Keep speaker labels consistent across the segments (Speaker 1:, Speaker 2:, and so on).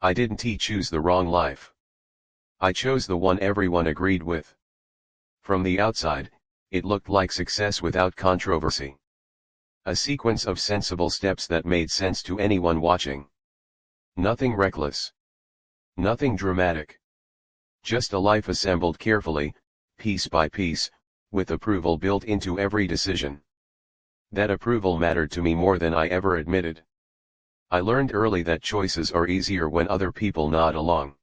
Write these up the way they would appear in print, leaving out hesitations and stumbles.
Speaker 1: I didn't choose the wrong life. I chose the one everyone agreed with. From the outside, it looked like success without controversy. A sequence of sensible steps that made sense to anyone watching. Nothing reckless. Nothing dramatic. Just a life assembled carefully, piece by piece, with approval built into every decision. That approval mattered to me more than I ever admitted. I learned early that choices are easier when other people nod along.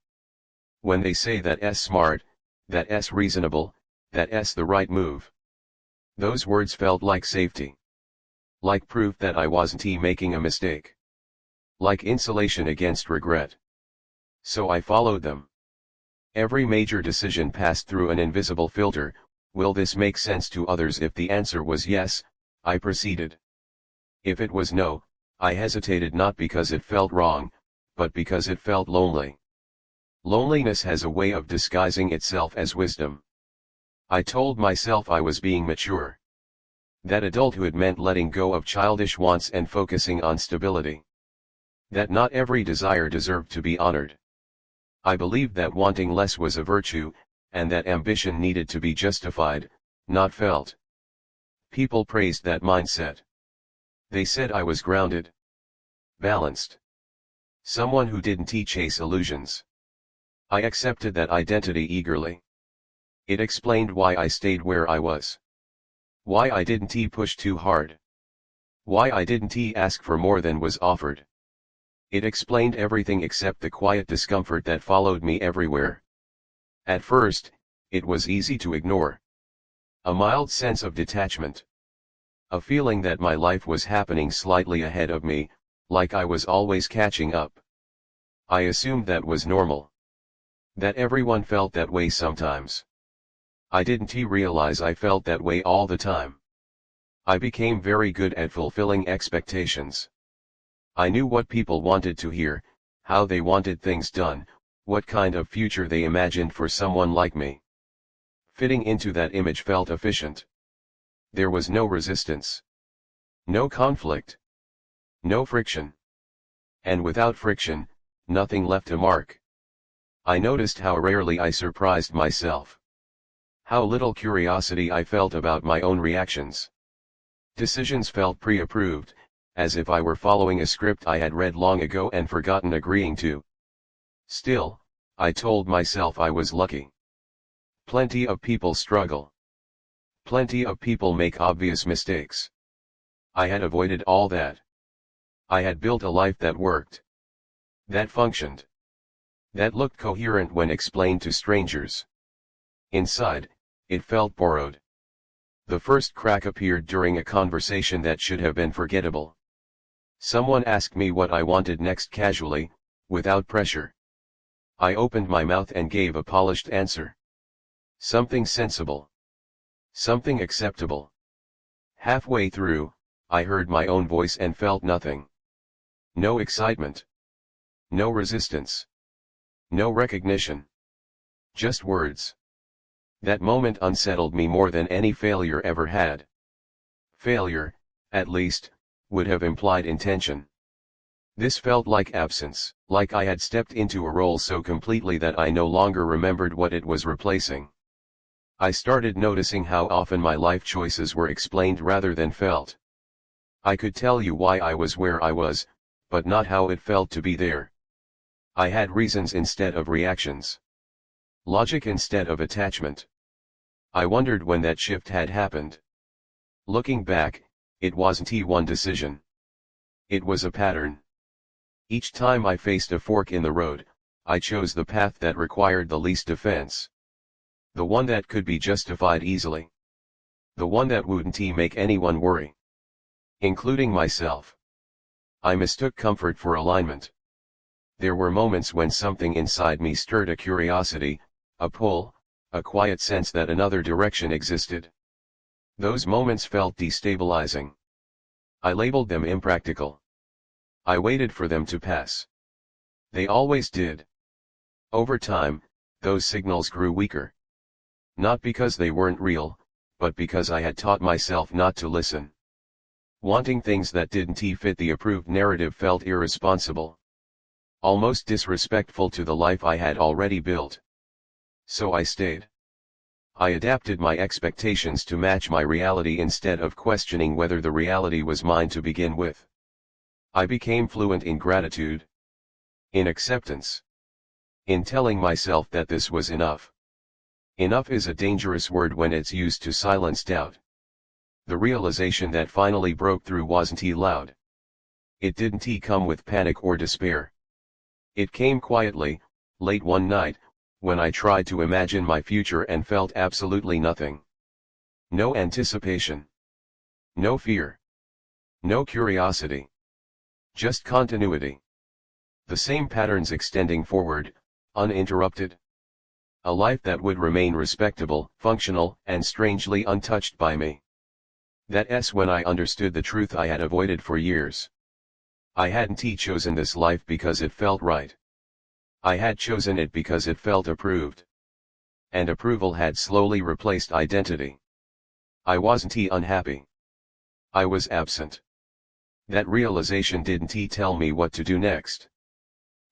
Speaker 1: When they say that's smart, that's reasonable, that's the right move. Those words felt like safety. Like proof that I wasn't making a mistake. Like insulation against regret. So I followed them. Every major decision passed through an invisible filter. Will this make sense to others? If the answer was yes, I proceeded. If it was no, I hesitated, not because it felt wrong, but because it felt lonely. Loneliness has a way of disguising itself as wisdom. I told myself I was being mature. That adulthood meant letting go of childish wants and focusing on stability. That not every desire deserved to be honored. I believed that wanting less was a virtue, and that ambition needed to be justified, not felt. People praised that mindset. They said I was grounded. Balanced. Someone who didn't chase illusions. I accepted that identity eagerly. It explained why I stayed where I was. Why I didn't push too hard. Why I didn't ask for more than was offered. It explained everything except the quiet discomfort that followed me everywhere. At first, it was easy to ignore. A mild sense of detachment. A feeling that my life was happening slightly ahead of me, like I was always catching up. I assumed that was normal. That everyone felt that way sometimes. I didn't realize I felt that way all the time. I became very good at fulfilling expectations. I knew what people wanted to hear, how they wanted things done, what kind of future they imagined for someone like me. Fitting into that image felt efficient. There was no resistance. No conflict. No friction. And without friction, nothing left a mark. I noticed how rarely I surprised myself. How little curiosity I felt about my own reactions. Decisions felt pre-approved, as if I were following a script I had read long ago and forgotten agreeing to. Still, I told myself I was lucky. Plenty of people struggle. Plenty of people make obvious mistakes. I had avoided all that. I had built a life that worked. That functioned. That looked coherent when explained to strangers. Inside, it felt borrowed. The first crack appeared during a conversation that should have been forgettable. Someone asked me what I wanted next casually, without pressure. I opened my mouth and gave a polished answer. Something sensible. Something acceptable. Halfway through, I heard my own voice and felt nothing. No excitement. No resistance. No recognition. Just words. That moment unsettled me more than any failure ever had. Failure, at least, would have implied intention. This felt like absence, like I had stepped into a role so completely that I no longer remembered what it was replacing. I started noticing how often my life choices were explained rather than felt. I could tell you why I was where I was, but not how it felt to be there. I had reasons instead of reactions. Logic instead of attachment. I wondered when that shift had happened. Looking back, it wasn't one decision. It was a pattern. Each time I faced a fork in the road, I chose the path that required the least defense. The one that could be justified easily. The one that wouldn't make anyone worry. Including myself. I mistook comfort for alignment. There were moments when something inside me stirred a curiosity, a pull, a quiet sense that another direction existed. Those moments felt destabilizing. I labeled them impractical. I waited for them to pass. They always did. Over time, those signals grew weaker. Not because they weren't real, but because I had taught myself not to listen. Wanting things that didn't fit the approved narrative felt irresponsible. almost disrespectful to the life I had already built. So I stayed. I adapted my expectations to match my reality instead of questioning whether the reality was mine to begin with. I became fluent in gratitude, in acceptance, in telling myself that this was enough. Enough is a dangerous word when it's used to silence doubt. The realization that finally broke through wasn't loud. It didn't come with panic or despair. It came quietly, late one night, when I tried to imagine my future and felt absolutely nothing. No anticipation. No fear. No curiosity. Just continuity. The same patterns extending forward, uninterrupted. A life that would remain respectable, functional, and strangely untouched by me. That's when I understood the truth I had avoided for years. I hadn't chosen this life because it felt right. I had chosen it because it felt approved. And approval had slowly replaced identity. I wasn't unhappy. I was absent. That realization didn't tell me what to do next.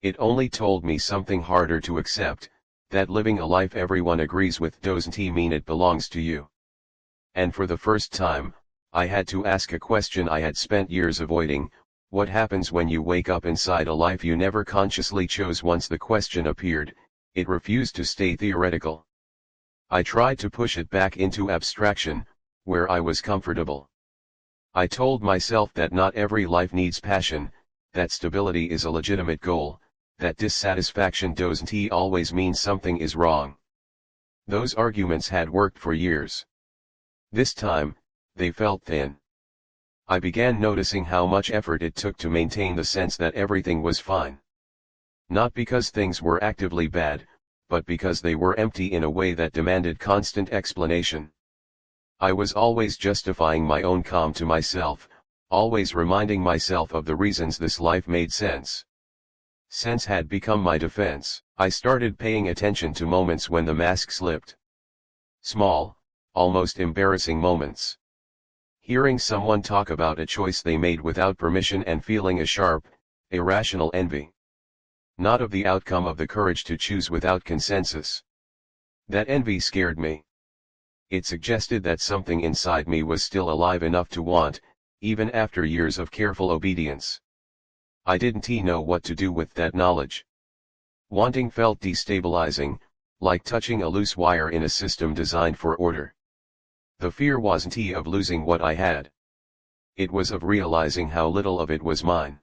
Speaker 1: It only told me something harder to accept, that living a life everyone agrees with doesn't mean it belongs to you. And for the first time, I had to ask a question I had spent years avoiding: what happens when you wake up inside a life you never consciously chose? Once the question appeared, it refused to stay theoretical. I tried to push it back into abstraction, where I was comfortable. I told myself that not every life needs passion, that stability is a legitimate goal, that dissatisfaction doesn't always mean something is wrong. Those arguments had worked for years. This time, they felt thin. I began noticing how much effort it took to maintain the sense that everything was fine. Not because things were actively bad, but because they were empty in a way that demanded constant explanation. I was always justifying my own calm to myself, always reminding myself of the reasons this life made sense. Sense had become my defense. I started paying attention to moments when the mask slipped. Small, almost embarrassing moments. Hearing someone talk about a choice they made without permission and feeling a sharp, irrational envy. Not of the outcome, of the courage to choose without consensus. That envy scared me. It suggested that something inside me was still alive enough to want, even after years of careful obedience. I didn't know what to do with that knowledge. Wanting felt destabilizing, like touching a loose wire in a system designed for order. The fear wasn't of losing what I had. It was of realizing how little of it was mine.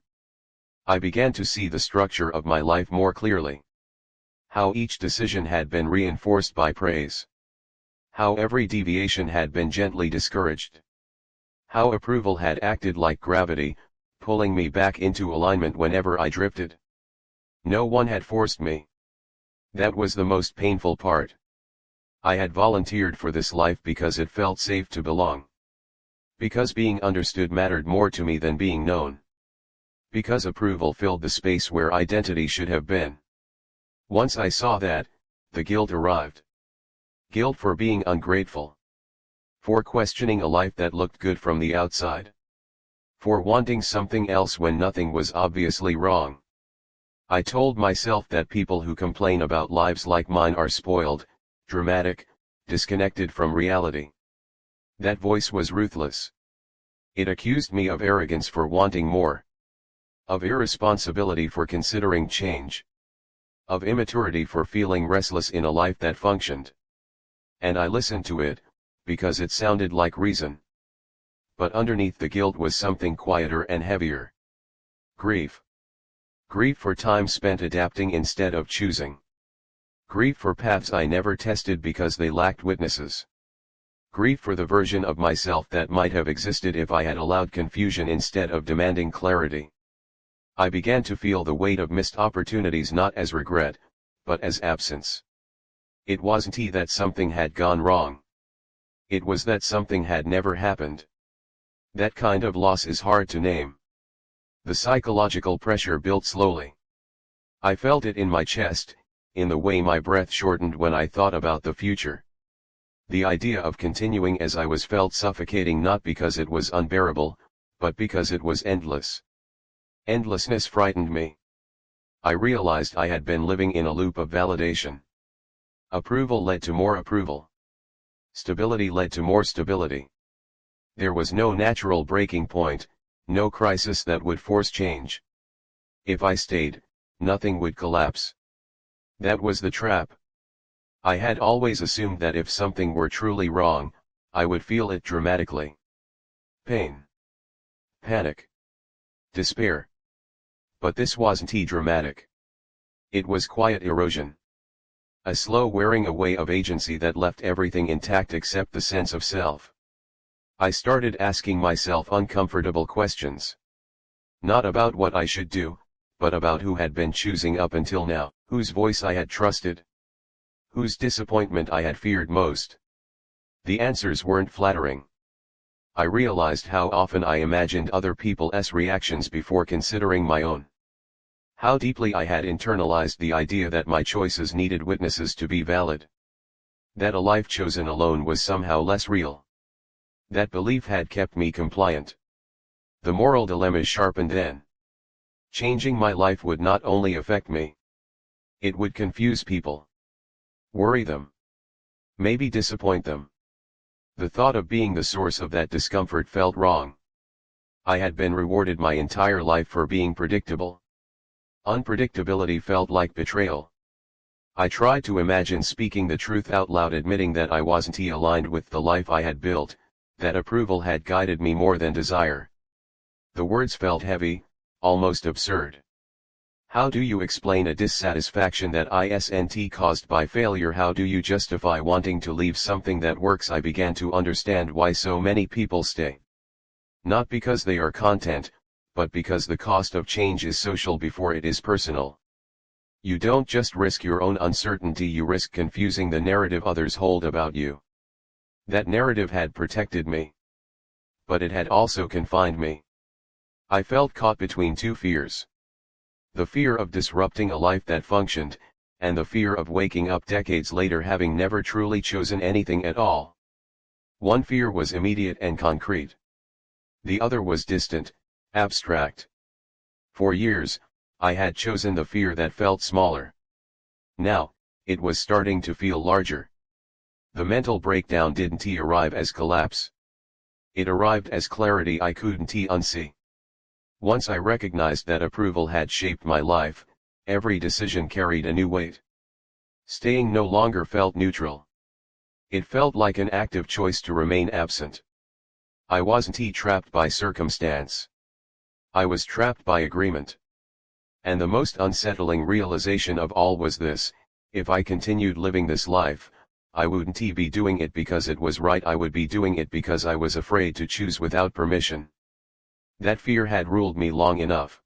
Speaker 1: I began to see the structure of my life more clearly. How each decision had been reinforced by praise. How every deviation had been gently discouraged. How approval had acted like gravity, pulling me back into alignment whenever I drifted. No one had forced me. That was the most painful part. I had volunteered for this life because it felt safe to belong. Because being understood mattered more to me than being known. Because approval filled the space where identity should have been. Once I saw that, the guilt arrived. Guilt for being ungrateful. For questioning a life that looked good from the outside. For wanting something else when nothing was obviously wrong. I told myself that people who complain about lives like mine are spoiled, dramatic, disconnected from reality. That voice was ruthless. It accused me of arrogance for wanting more. Of irresponsibility for considering change. Of immaturity for feeling restless in a life that functioned. And I listened to it, because it sounded like reason. But underneath the guilt was something quieter and heavier. Grief. Grief for time spent adapting instead of choosing. Grief for paths I never tested because they lacked witnesses. Grief for the version of myself that might have existed if I had allowed confusion instead of demanding clarity. I began to feel the weight of missed opportunities not as regret, but as absence. It wasn't that something had gone wrong. It was that something had never happened. That kind of loss is hard to name. The psychological pressure built slowly. I felt it in my chest, in the way my breath shortened when I thought about the future. The idea of continuing as I was felt suffocating, not because it was unbearable, but because it was endless. Endlessness frightened me. I realized I had been living in a loop of validation. Approval led to more approval. Stability led to more stability. There was no natural breaking point, no crisis that would force change. If I stayed, nothing would collapse. That was the trap. I had always assumed that if something were truly wrong, I would feel it dramatically. Pain. Panic. Despair. But this wasn't dramatic. It was quiet erosion. A slow wearing away of agency that left everything intact except the sense of self. I started asking myself uncomfortable questions. Not about what I should do, but about who had been choosing up until now, whose voice I had trusted, whose disappointment I had feared most. The answers weren't flattering. I realized how often I imagined other people's reactions before considering my own. How deeply I had internalized the idea that my choices needed witnesses to be valid. That a life chosen alone was somehow less real. That belief had kept me compliant. The moral dilemma sharpened then. Changing my life would not only affect me. It would confuse people. Worry them. Maybe disappoint them. The thought of being the source of that discomfort felt wrong. I had been rewarded my entire life for being predictable. Unpredictability felt like betrayal. I tried to imagine speaking the truth out loud, admitting that I wasn't aligned with the life I had built, that approval had guided me more than desire. The words felt heavy, almost absurd. How do you explain a dissatisfaction that isn't caused by failure? How do you justify wanting to leave something that works? I began to understand why so many people stay. Not because they are content, but because the cost of change is social before it is personal. You don't just risk your own uncertainty, you risk confusing the narrative others hold about you. That narrative had protected me. But it had also confined me. I felt caught between two fears. The fear of disrupting a life that functioned, and the fear of waking up decades later having never truly chosen anything at all. One fear was immediate and concrete. The other was distant, abstract. For years, I had chosen the fear that felt smaller. Now, it was starting to feel larger. The mental breakdown didn't arrive as collapse. It arrived as clarity I couldn't unsee. Once I recognized that approval had shaped my life, every decision carried a new weight. Staying no longer felt neutral. It felt like an active choice to remain absent. I wasn't trapped by circumstance. I was trapped by agreement. And the most unsettling realization of all was this: if I continued living this life, I wouldn't be doing it because it was right, I would be doing it because I was afraid to choose without permission. That fear had ruled me long enough.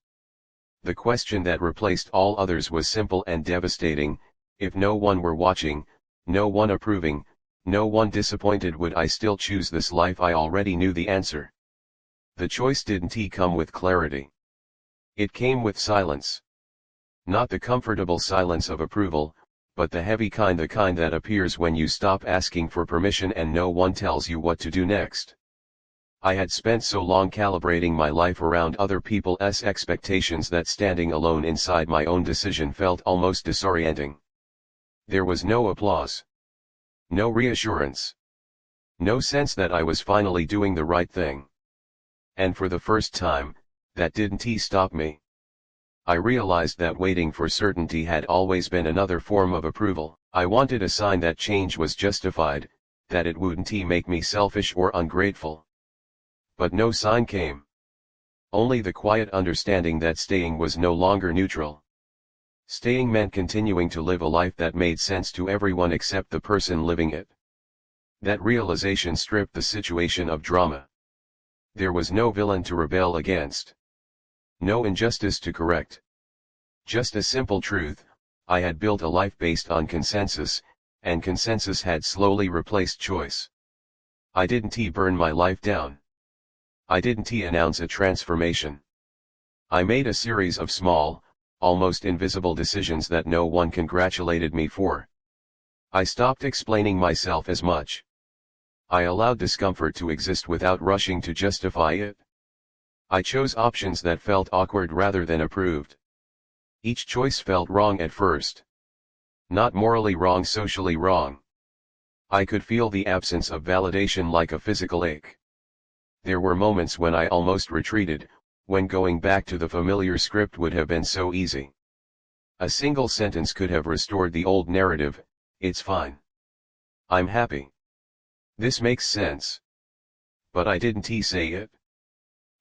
Speaker 1: The question that replaced all others was simple and devastating: if no one were watching, no one approving, no one disappointed, would I still choose this life? I already knew the answer. The choice didn't come with clarity. It came with silence. Not the comfortable silence of approval, but the heavy kind, the kind that appears when you stop asking for permission and no one tells you what to do next. I had spent so long calibrating my life around other people's expectations that standing alone inside my own decision felt almost disorienting. There was no applause. No reassurance. No sense that I was finally doing the right thing. And for the first time, that didn't stop me. I realized that waiting for certainty had always been another form of approval. I wanted a sign that change was justified, that it wouldn't make me selfish or ungrateful. But no sign came. Only the quiet understanding that staying was no longer neutral. Staying meant continuing to live a life that made sense to everyone except the person living it. That realization stripped the situation of drama. There was no villain to rebel against. No injustice to correct. Just a simple truth: I had built a life based on consensus, and consensus had slowly replaced choice. I didn't burn my life down. I didn't announce a transformation. I made a series of small, almost invisible decisions that no one congratulated me for. I stopped explaining myself as much. I allowed discomfort to exist without rushing to justify it. I chose options that felt awkward rather than approved. Each choice felt wrong at first. Not morally wrong, socially wrong. I could feel the absence of validation like a physical ache. There were moments when I almost retreated, when going back to the familiar script would have been so easy. A single sentence could have restored the old narrative, "It's fine. I'm happy. This makes sense." But I didn't say it.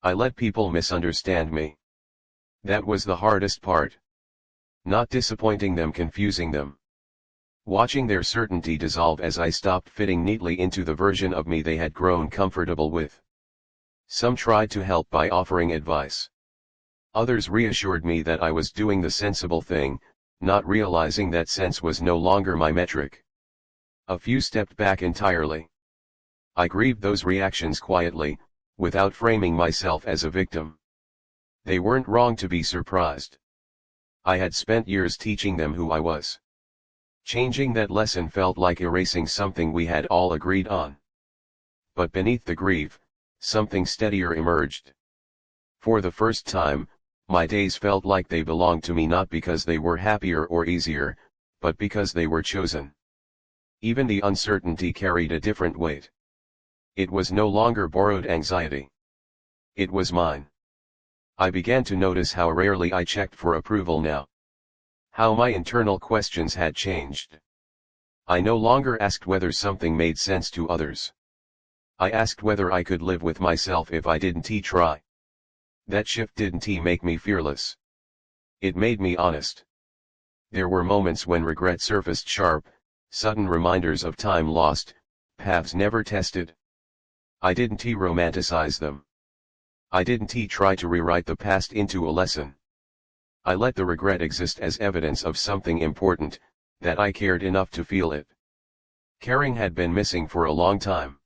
Speaker 1: I let people misunderstand me. That was the hardest part. Not disappointing them, confusing them. Watching their certainty dissolve as I stopped fitting neatly into the version of me they had grown comfortable with. Some tried to help by offering advice. Others reassured me that I was doing the sensible thing, not realizing that sense was no longer my metric. A few stepped back entirely. I grieved those reactions quietly, without framing myself as a victim. They weren't wrong to be surprised. I had spent years teaching them who I was. Changing that lesson felt like erasing something we had all agreed on. But beneath the grief, something steadier emerged. For the first time, my days felt like they belonged to me, not because they were happier or easier, but because they were chosen. Even the uncertainty carried a different weight. It was no longer borrowed anxiety. It was mine. I began to notice how rarely I checked for approval now. How my internal questions had changed. I no longer asked whether something made sense to others. I asked whether I could live with myself if I didn't try. That shift didn't make me fearless. It made me honest. There were moments when regret surfaced sharp, sudden reminders of time lost, paths never tested. I didn't romanticize them. I didn't try to rewrite the past into a lesson. I let the regret exist as evidence of something important, that I cared enough to feel it. Caring had been missing for a long time.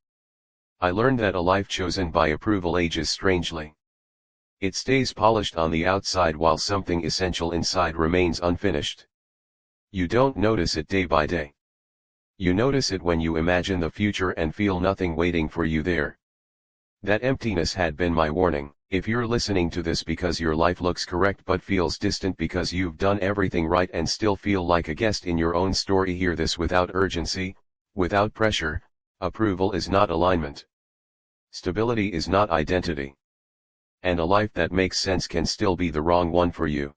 Speaker 1: I learned that a life chosen by approval ages strangely. It stays polished on the outside while something essential inside remains unfinished. You don't notice it day by day. You notice it when you imagine the future and feel nothing waiting for you there. That emptiness had been my warning. If you're listening to this because your life looks correct but feels distant because you've done everything right and still feel like a guest in your own story, hear this without urgency, without pressure. Approval is not alignment. Stability is not identity. And a life that makes sense can still be the wrong one for you.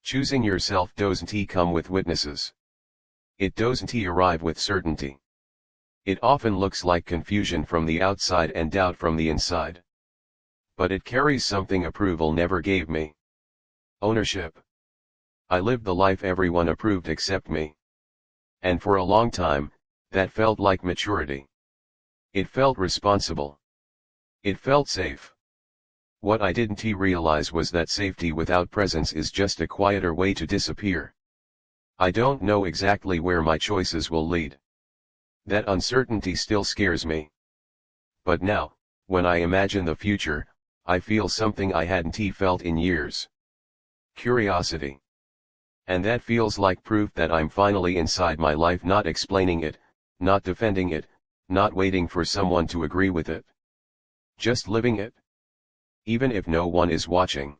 Speaker 1: Choosing yourself doesn't come with witnesses. It doesn't arrive with certainty. It often looks like confusion from the outside and doubt from the inside. But it carries something approval never gave me. Ownership. I lived the life everyone approved except me. And for a long time, that felt like maturity. It felt responsible. It felt safe. What I didn't realize was that safety without presence is just a quieter way to disappear. I don't know exactly where my choices will lead. That uncertainty still scares me. But now, when I imagine the future, I feel something I hadn't felt in years. Curiosity. And that feels like proof that I'm finally inside my life, not explaining it, not defending it, not waiting for someone to agree with it. Just living it. Even if no one is watching.